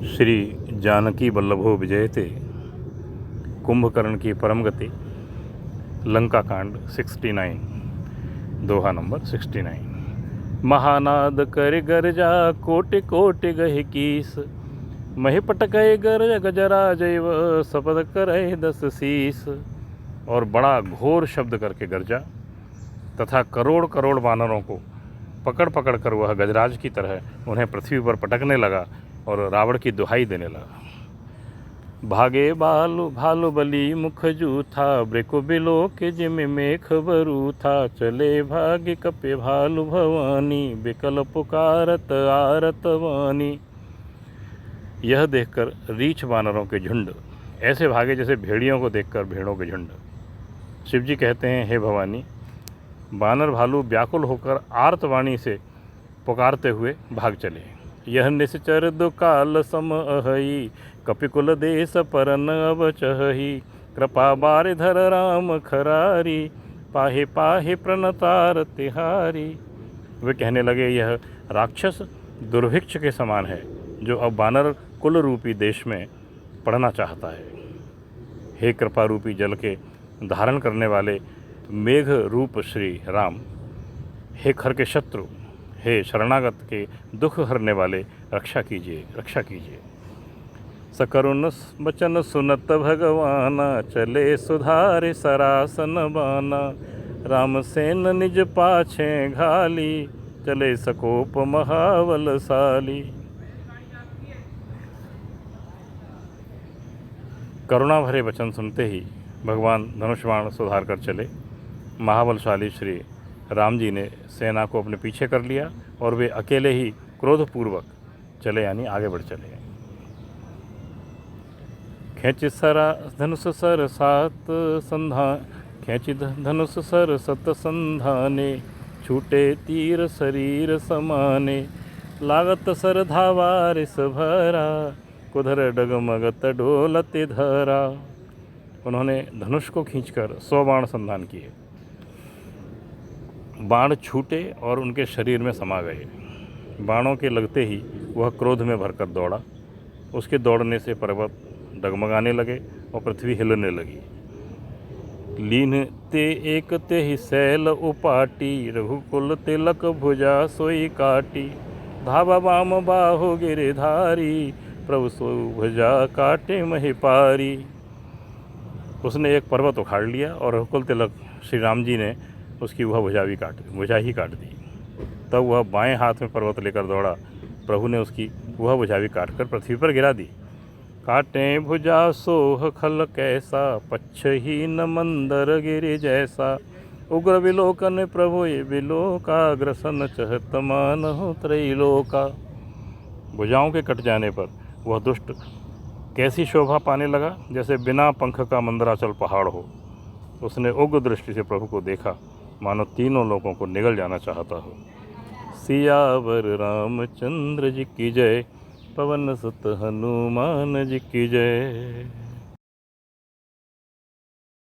श्री जानकी वल्लभो विजयते, कुंभकर्ण की परम गति, लंका कांड 69, दोहा नंबर 69। महानाद कर गरजा कोटि कोटि गहि कीस, महि पटकय गर गजरा जैव सपद करय 10 शीस। और बड़ा घोर शब्द करके गरजा तथा करोड़ करोड़ वानरों को पकड़ पकड़ कर वह गजराज की तरह उन्हें पृथ्वी पर पटकने लगा और रावण की दुहाई देने लगा। भागे बालु भालु बली मुख जूथा, ब्रेको बिलो के जिम मेख बरू था। चले भागे कपे भालु भवानी, बिकल पुकारत आरत वानी। यह देखकर रीछ वानरों के झुंड ऐसे भागे जैसे भेड़ियों को देखकर भेड़ों के झुंड। शिव जी कहते हैं, हे भवानी, वानर भालू व्याकुल होकर आर्तवाणी से पुकारते हुए भाग चले। यह निश्चर दुकाल सम अहई, कपिकुल देश परन अब चहई। कृपा बार धर राम खरारी, पाहे पाहे प्रणतार तिहारी। वे कहने लगे, यह राक्षस दुर्भिक्ष के समान है जो अब वानर कुल रूपी देश में पड़ना चाहता है। हे कृपा रूपी जल के धारण करने वाले मेघ रूप श्री राम, हे खर के शत्रु, हे शरणागत के दुख हरने वाले, रक्षा कीजिए रक्षा कीजिए। सकरुण वचन सुनत भगवाना, चले सुधारे सरासन बाना। रामसेन निज पाछे घाली, चले सकोप महाबलशाली। करुणा भरे वचन सुनते ही भगवान धनुष्बाण सुधार कर चले। महाबलशाली श्री राम जी ने सेना को अपने पीछे कर लिया और वे अकेले ही क्रोधपूर्वक चले, यानी आगे बढ़ चले। खेच सरा धनुष सर सात संधान, खेच धनुष सर सत संधाने। छूटे तीर शरीर समाने, लागत सर धावार भरा। कुधर डगमगत डोलत धरा। उन्होंने धनुष को खींचकर 100 बाण संधान किए। बाण छूटे और उनके शरीर में समा गए। बाणों के लगते ही वह क्रोध में भरकर दौड़ा। उसके दौड़ने से पर्वत डगमगाने लगे और पृथ्वी हिलने लगी। लीन ते एक ते ही सैल उपाटी, रघुकुल तिलक भुजा सोई काटी। धावा बाम बाहु गिरिधारी, प्रभु सो भुजा काटे महिपारी। उसने एक पर्वत उखाड़ लिया और रघुकुल तिलक श्री राम जी ने उसकी वह भुजा ही काट दी। तब वह बाएं हाथ में पर्वत लेकर दौड़ा। प्रभु ने उसकी वह भुजा भी काट कर पृथ्वी पर गिरा दी। काटे भुजा सोह खल कैसा, पच्छहीन मंदर गिरि जैसा। उग्र विलोकन प्रभु ये विलोका, ग्रसन चहत मानहु त्रैलोका। भुजाओं के कट जाने पर वह दुष्ट कैसी शोभा पाने लगा, जैसे बिना पंख का मंदराचल पहाड़ हो। उसने उग्र दृष्टि से प्रभु को देखा, मानो तीनों लोगों को निगल जाना चाहता हो। सियावर रामचंद्र जी की जय, पवन सुत हनुमान जी की जय।